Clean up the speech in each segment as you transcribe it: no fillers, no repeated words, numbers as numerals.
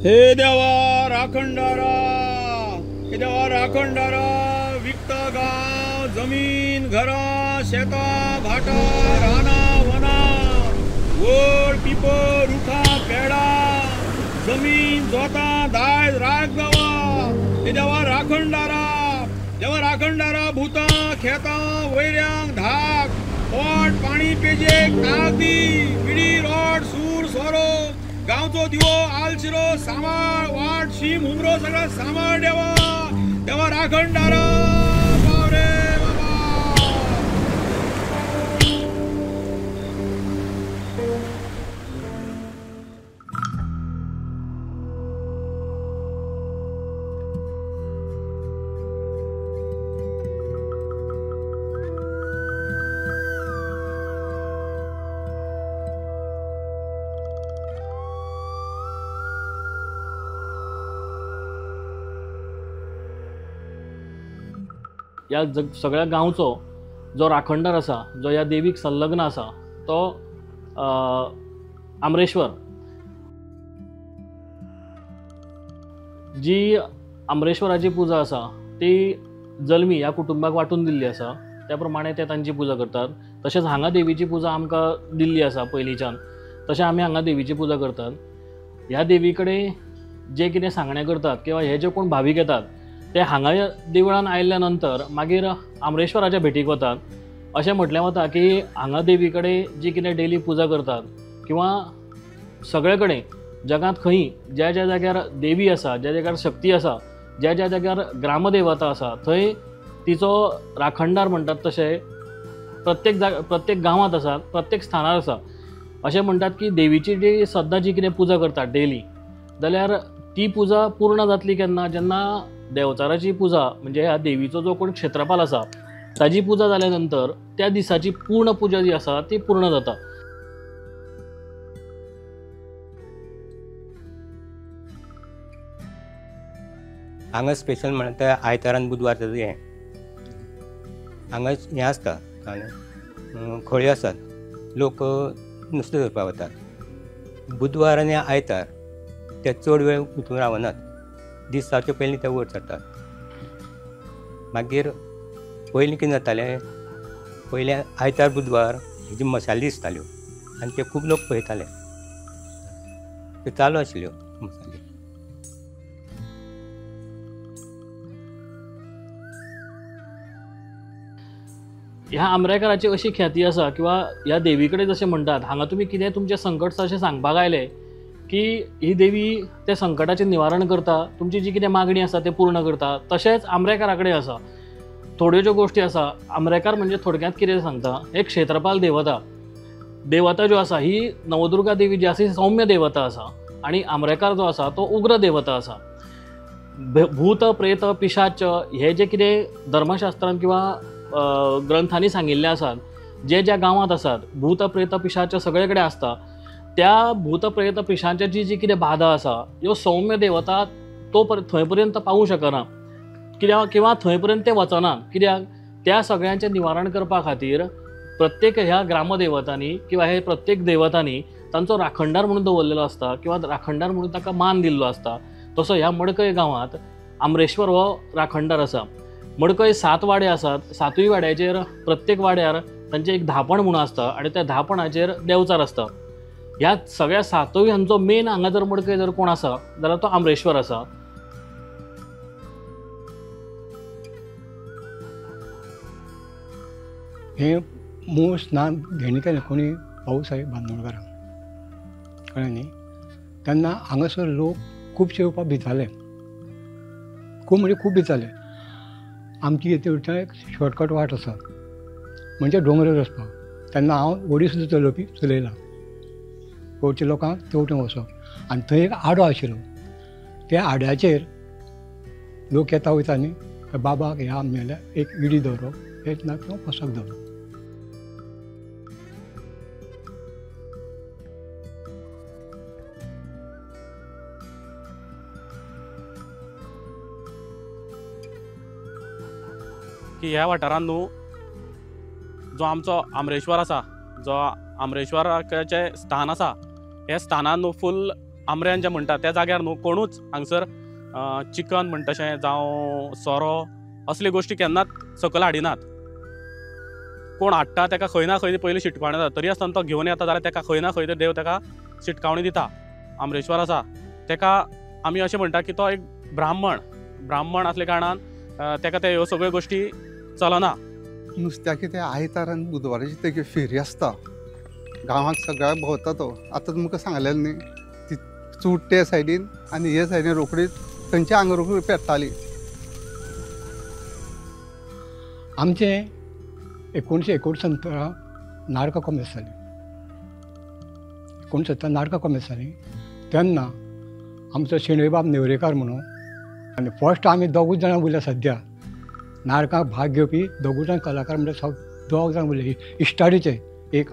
हे देवा राखणदारा, हे देवा राखणदारा, विकत गाव, जमीन, घरा, शेता, भाटा, राना, वना, वड, पिपर, रुखा, पेडा, जमीन, जोता, दाय, राग गावा, हे देवा राखणदारा, देवा राखणदारा, भूता, खेता, वैऱ्यांक, धाक, पोट, पाणी, पेजेक, नागदी, विडी, रोड, सूर, सोरो, गावचो दिवो, आलशिरो, सांबाळ, वाट, शीम, उमरो, सगळं सांबाळ देवा, देवा राखणदारा, बावरे बाबा. या सगळ्या गांवचो जो राखणदार आसा, जो ह्या देवीक संलग्न आसा, तो आमरेश्वर. जी आमरेश्वराची पुजा आसा ती जल्मी ह्या कुटुंबाक वाटून दिल्ली आसा, त्या प्रमाणे ते तांची पुजा करतात. तशेंच हांगा देवीची पुजा आमकां दिल्ली आसा पयलींच्यान, तशें आमी हांगा देवीची पुजा करतात. ह्या देवी कडेन जे कितें सांगणें करतात किंवा हे जे कोण भावीक येतात ते हांगा देवळान आयिल्ल्या नंतर मागीर आमरेश्वराच्या भेटीक वतात. अशें म्हटलें वता की हांगा देवी कडेन जी कितें डेली पुजा करतात किंवा सगळे कडेन जगांत खंय ज्या ज्या जाग्यार देवी आसा, ज्या जाग्यार शक्ती आसा, ज्या ज्या जाग्यार ग्रामदेवता आसा, थंय तिचो राखणदार म्हणटात तशें प्रत्येक गांवांत आसा, प्रत्येक स्थानार आसा. अशें म्हणटात की देवीची जी सद्दां जी कितें पुजा करतात डेली, जाल्यार ती पुजा पूर्ण जातली केन्ना, जेन्ना देवचाराची पुजा म्हणजे ह्या देवीचो जो कोण क्षेत्रपाल आसा ताजी पुजा जाल्या नंतर त्या दिसाची पूर्ण पुजा जी आसा ती पूर्ण जाता. हांगा स्पेशल म्हणटा आयतारान बुधवार हें हांगा हें आसता, खळी आसात, लोक नुस्तें धरपाक वतात. बुधवार आनी आयतार ते चड वेळ उठून रावनात, दीस जावचे पयलीं ते वयर चडटात. मागीर पयलीं कितें जातालें, पयलीं आयतार बुधवार हेजी मशाली दिसताल्यो आनी ते खूब लोक पळयताले, त्यो चालू आशिल्ल्यो मशाली. ह्या आमरेकराची अशी ख्याती आसा किंवा ह्या देवी कडेन जशें म्हणटात, हांगा तुमी कितें तुमचें संकट अशें सांगपाक आयले की ही देवी त्या संकटाचें निवारण करता, तुमची जी कितें मागणी आसा तें पूर्ण करता. तशेंच आमरेकारा कडेन आसा थोड्यो ज्यो गोश्टी आसा. आमरेकार म्हणजे थोडक्यांत कितें सांगता, एक क्षेत्रपाल देवता ज्यो आसा ही नवदुर्गा देवी जी आसा ही सौम्य देवता आसा आनी आमरेकार जो आसा तो उग्र देवता आसा. भूत, प्रेत, पिशाच हे जे कितें धर्मशास्त्रांत किंवा ग्रंथांनी सांगिल्ले आसात, जे ज्या गांवांत आसात भूत, प्रेत, पिशाच सगळे कडेन आसता, त्या भूत, प्रेत, पिशांच्याची जी कितें बाधा आसा ह्यो सौम्य देवता थंय पर्यंत पावूंक शकना किंवा थंय पर्यंत ते वचना. कित्याक त्या सगळ्यांचें निवारण करपा खातीर प्रत्येक ह्या ग्रामदेवतांनी किंवा हे प्रत्येक देवतांनी तांचो राखणदार म्हणून दवरलेलो आसता किंवा राखणदार म्हणून ताका मान दिल्लो आसता. तसो ह्या मडकय गांवांत आमरेश्वर हो राखणदार आसा. मडकय 7 वाडे आसात. 7य वाड्याचेर प्रत्येक वाड्यार तांचें एक धापण म्हणून आसता आनी त्या धापणाचेर देवचार आसता. ह्या सगळ्या 7य हांचो मेन हांगा जर मडकय जर कोण आसा जाल्यार तो आमरेश्वर आसा. हे मूळ स्नान घेणे केलें कोणी पावस आहे बांदोडकारांक कळ्ळें न्ही. तेन्ना हांगासर लोक खुबशे येवपाक भिताले, खूब म्हणजे खूब भिताले. आमची थंयच्यान एक शॉर्टकट वाट आसा म्हणजे डोंगरेर वचपाक. तेन्ना हांव व्हडी सुद्दां चलयलां गोंयच्या लोकांक तेवटेन वचप. आनी थंय एक आडो आशिल्लो, त्या आड्याचेर लोक येता वयता न्ही, बाबाक ह्या आमगेल्या एक विडी दवरप, हेच ना किंवा पोसाक दवरप. की ह्या वाठारांत न्हू जो आमचो आमरेश्वर आसा, जो आमरेश्वराचें स्थान आसा, हे स्थानान न्हू फूल आमऱ्यान जें म्हणटा त्या जाग्यार न्हू कोणूच हांगसर चिकन म्हणटा तशें जावं सोरो असले गोश्टी केन्नाच सकयल हाडिनात. कोण हाडटा ताका खंय ना खंय पयलीं शिटकावणी जाता, तरी आसतना तो घेवन येता जाल्यार ताका खंय ना खंय देव ताका शिटकावणी दिता. आमरेश्वर आसा ताका आमी अशें म्हणटा की तो एक ब्राह्मण असले कारणान ताका ते ह्यो सगळ्यो गोश्टी चलना. नुस्त्याची ते आयतारान बुधवाराची तेगे फेरी आसता, गांवांत सगळ्या भोंवता तो. आतां तुमकां सांगलेलें न्ही, ती चूट ते सायडीन आनी हे सायडीन रोखडीच खंयच्या हांगा रोखडी पेट्टाली. आमचे 1969 नारका कॉमेस जाली. 1970 नारका कॉमेस जाली तेन्ना आमचो शेणयबाब नेवरेकार म्हणून आनी फर्स्ट आमी दोगूच जाणां उरल्या सद्या नारकांक भाग घेवपी दोगूय जाण कलाकार म्हणजे दोग जाण उरले इश्टाडीचे, एक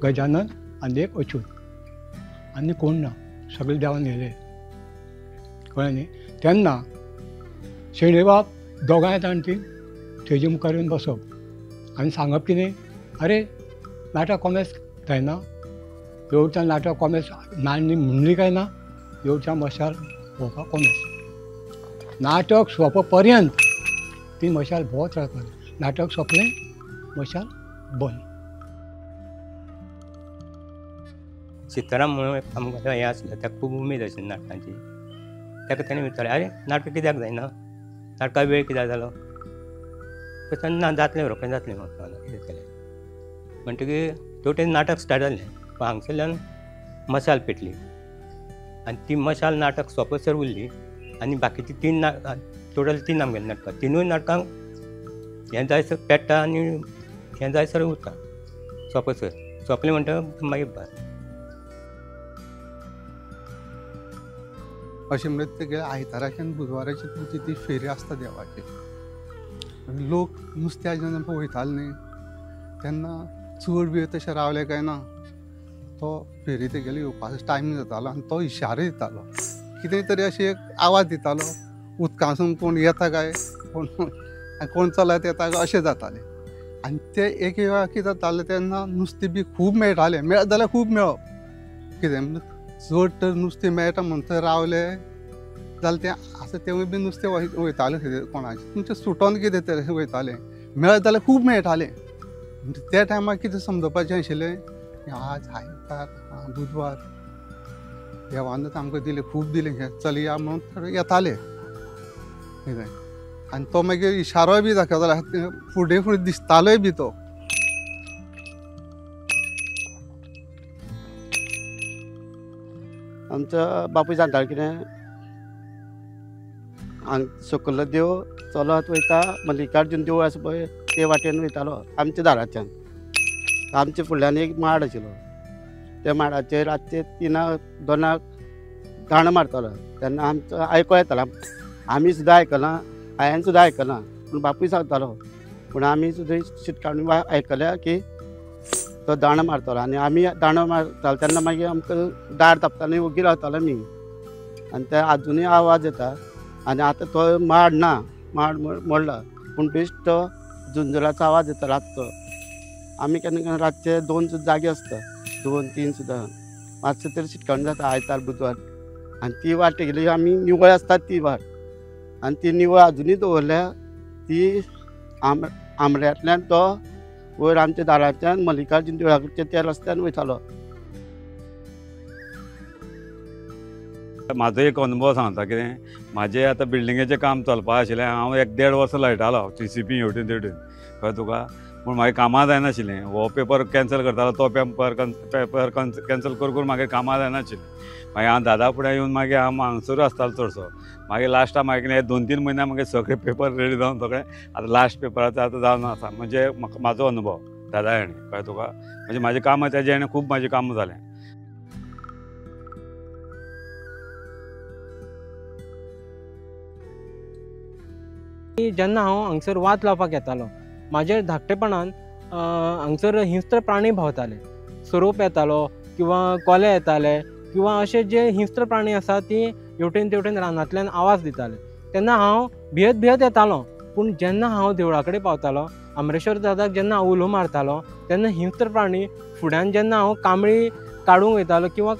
गजानन आनी एक अच्यूत, आनी कोण ना, सगळे देवान येयले कळ्ळें न्ही. तेन्ना शेणयबाब दोगांय जाण ती स्टेजी मुखार येवन बसप आनी सांगप कितें, अरे नाटक कॉमेस जायना, येवच्यान नाटक कॉमेस नाणी म्हणली काय ना, येवच्यान मशाल भोंवपाक कॉमेस. नाटक सोंप पर्यंत ती मशाल भोंवत रावताली. नाटक सोंपलें मशाल बंद. सिताराम म्हणून आमकां हें आसलें, ताका खूब उमेद आशिल्ली नाटकांची. ताका ताणें विचारलें, अरे नाटक कित्याक जायना, नाटका वेळ कित्याक जालो. तर ना जातलें रोखडें जातलें म्हाका कितें केलें म्हणटकीर तेवटेन नाटक स्टार्ट जालें. पूण हांगसरल्यान मशाल पेटली आनी ती मशाल नाटक सोंपसर उरली आनी बाकीची टोटल 3 आमगेलीं नाटकां. तिनूय नाटकांक हें जायसर पेट्टा आनी हें जायसर उरता सोंपसर. सोंपलें म्हणटकीर मागीर बंद. अशें म्हणत तेगे आयताराची आनी बुधवाराची तुमची ती फेरी आसता देवाची. आनी लोक नुस्त्या जेन्ना वयताले न्ही तेन्ना चड वेळ तशें रावले काय ना, तो फेरी तेगेलो येवपाचो टायम जातालो आनी तो इशारो दितालो, कितें तरी अशें एक आवाज दितालो, उदकासून कोण येता काय, कोण चलत येता काय अशें जातालें. आनी ते एक वेळा कितें जातालें तेन्ना नुस्तें बी खूब मेळटालें. मेळत जाल्यार खूब मेळप. कितें चड तर नुस्तें मेळटा म्हणून थंय रावले जाल्यार तें आतां तेवूय बी नुस्तें वयतालें खंय कोणाचें तुमचें सुटोन कितें तरी वयतालें. मेळत जाल्यार खूब मेळटालें. म्हणजे त्या टायमार कितें समजपाचें आशिल्लें, आज आयतार बुधवार देवानच आमकां दिलें, खूब दिलें, हें चलया म्हणून थोडे येताले कितें. आनी तो मागीर इशारोय बी दाखयतालो, फुडें दिसतालोय बी तो. आमचो बापूय सांगतालो कितें, सकयलो देव चलत वयता, मल्लिकार्जून देवूळ आसा पळय ते वाटेन वयतालो आमच्या दाराच्यान. आमच्या फुडल्यान एक माड आशिल्लो, त्या माडाचेर रातचे 3-2 दांडो मारतालो. तेन्ना आमचो आयको येतालो. आमी सुद्दां आयकलां, हांवें सुद्दां आयकलां, पूण बापूय सांगतालो. पूण आमी सुद्दां शिटकावणी आयकल्या की तो दांडो मारतालो आनी आमी दांडो मारतालो तेन्ना मागीर आमकां दार धांपताले, ओगी रावतालो आमी. आनी ते आजुनूय आवाज येता. आनी आतां तो माड ना, माड मोडला, पूण बेश्ट तो झुंजराचो आवाज येता रातचो. आमी केन्ना केन्ना रातचे 2 सुद्दां जागे आसता, 2-3 सुद्दां. मातसो तरी शिटकावणी जाता आयतार बुधवार. आनी ती वाट तेगेली आमी निवळ आसता ती वाट. आनी ती निवळ आजुनूय दवरल्या. ती आमऱ्यांतल्यान तो वयर आमच्या दाराच्यान मल्लिकार्जून देवळा कडच्या त्या रस्त्यान वयतालो. म्हाजो एक अनुभव सांगता कितें, म्हाजें आतां बिल्डिंगेचें काम चलपा आशिल्लें. हांव 1-1.5 वर्सां लायटालो TCP हेवटेन तेवटेन, कळ्ळें तुका. पूण म्हागे कामां जायनाशिल्लें. हो पेपर कॅन्सल करतालो, तो पेपर कॅन्सल करून म्हागे कामां जायनाशिल्लीं. मागीर हांव दादा फुडें येवन मागीर हांव हांगसरूच आसतालो चडसो. मागीर लास्टाक मागीर कितें 2-3 म्हयन्या मागीर सगळे पेपर रेडी जावन सगळें आतां लास्ट पेपराचो आतां जावन आसा. म्हणजे म्हाजो अनुभव दादा हेणें, कळ्ळें तुका. म्हणजे म्हाजें कामां तेजे हेणें खूब म्हाजें कामां जालें. जेन्ना हांव हांगसर वात लावपाक येतालो, म्हाजेर धाकटेपणान हांगसर हिंस्त्र प्राणी भोंवताले. सोरोप येतालो किंवा कोले येताले किंवा अशे जे हिंस्त्र प्राणी आसा ती हेवटेन तेवटेन रानांतल्यान आवाज दिताले. तेन्ना हांव भियेत येतालो. पूण जेन्ना हांव देवळा कडेन पावतालो, अमरेश्वर दादाक जेन्ना हांव उलो मारतालो तेन्ना हिंस्त्र प्राणी फुड्यान जेन्ना हांव कांबळी काडूंक वयतालो किंवा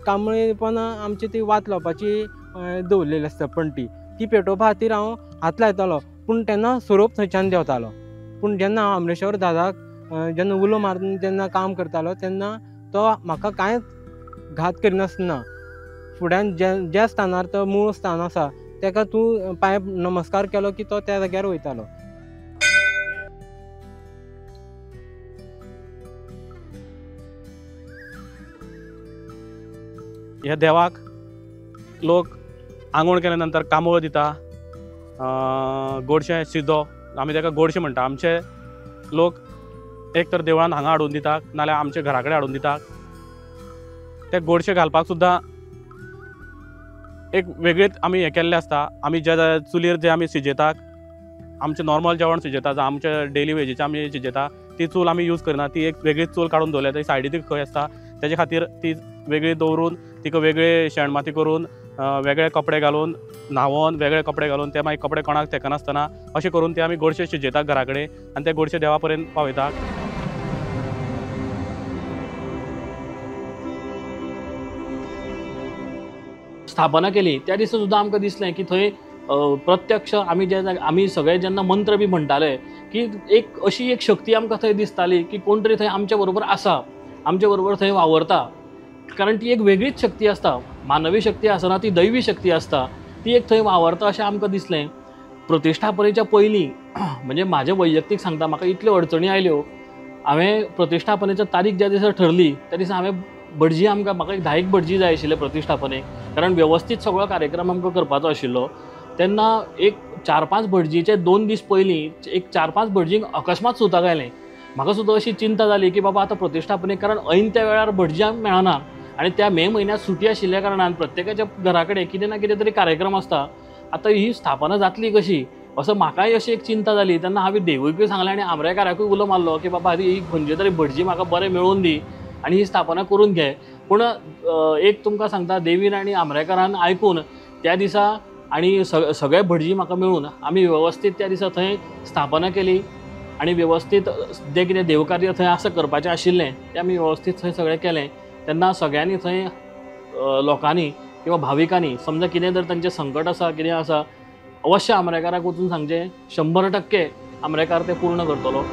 कांबळेपण आमची ती वात लावपाची दवरलेली आसता पणटी, ती पेटोवपा खातीर हांव हात लायतालो, पूण तेन्ना सोरोप थंयच्यान देंवतालो. पूण जेन्ना हांव अमरेश्वर दादाक जेन्ना उलो मारून जेन्ना काम करतालो तेन्ना तो म्हाका कांयच घात करिनासतना फुड्यान ज्या स्थानार तो मूळ स्थान आसा तेका तूं पांय नमस्कार केलो की तो त्या जाग्यार वयतालो. ह्या देवाक लोक आंघोळ केल्या नंतर कांबळ दिता, गोडशें शिजो आमी ताका गोडशें म्हणटा. आमचे लोक एक तर देवळान हांगा हाडून दितात नाल्यार आमच्या घरा कडेन हाडून दितात. ते गोडशें घालपाक सुद्दां एक वेगळीच आमी हें केल्लें आसता. आमी ज्या चुलीर जे आमी शिजयतात, आमचें नॉर्मल जेवण शिजयता जावं आमचे डेली वेजीचें आमी शिजयता, ती चूल आमी यूज करना. ती एक वेगळीच चूल काडून दवरल्या, थंय सायडीक खंय आसता तेजे खातीर ती वेगळी दवरून तिका वेगळे शेणमाती करून वेगळे कपडे घालून न्हावून वेगळे कपडे घालून ते मागीर कपडे कोणाक तेकनासतना अशें करून ते आमी गोडशे शिजयतात घरा कडेन आनी ते गोडशे देवा पर्यंत पावयतात. स्थापना केली त्या दिसा सुद्दां आमकां दिसलें की थंय प्रत्यक्ष आमी सगळे जेन्ना मंत्र बी म्हणटाले की एक अशी एक शक्ती आमकां थंय दिसताली की कोण तरी थंय आमच्या बरोबर आसा, आमच्या बरोबर थंय वावरता. कारण ती एक वेगळीच शक्ती आसता, मानवी शक्ती आसना, ती दैवी शक्ती आसता, ती एक थंय वावरता अशें आमकां दिसलें. प्रतिश्ठापनेच्या पयलीं म्हणजे म्हाजें वैयक्तीक सांगता, म्हाका इतल्यो अडचणी आयल्यो. हांवें प्रतिश्ठापनेची तारीख ज्या दिसा ठरली त्या दिसा हांवें भटजी म्हाका एक 10 भटजी जाय आशिल्ले प्रतिश्ठापनेक, कारण वेवस्थीत सगळो कार्यक्रम आमकां करपाचो आशिल्लो. तेन्ना एक 4-5 भटजीचे 2 दीस पयलीं एक 4-5 भटजींक अकस्मात सुताक आयलें. म्हाका सुद्दां अशी चिंता जाली की बाबा आतां प्रतिश्ठापनेक, कारण ऐन त्या वेळार भटजी मेळना आनी त्या मे म्हयन्यांत सुटी आशिल्ल्या कारणान प्रत्येकाच्या घरा कडेन कितें ना कितें तरी कार्यक्रम आसता. आतां ही स्थापना जातली कशी असं म्हाकाय अशी एक चिंता जाली. तेन्ना हांवें देवूयकूय सांगलें आनी आमरेकाराकूय उलो मारलो की बाबा ही खंयचे तरी भटजी म्हाका बरें मेळोवन दी आनी ही स्थापना करून घे. पूण एक तुमकां सांगता, देवीन आनी आमरेकारान आयकून त्या दिसा आनी सगळे भटजी म्हाका मेळून आमी वेवस्थीत त्या दिसा थंय स्थापना केली आनी वेवस्थीत जें कितें देवकार्य थंय आसा करपाचें आशिल्लें तें आमी वेवस्थीत थंय सगळें केलें. तेन्ना सगळ्यांनी थंय लोकांनी किंवा भाविकांनी समजा कितें जर तांचें संकट आसा कितें आसा अवश्य आमरेकाराक वचून सांगचें. 100% आमरेकार तें पूर्ण करतलो.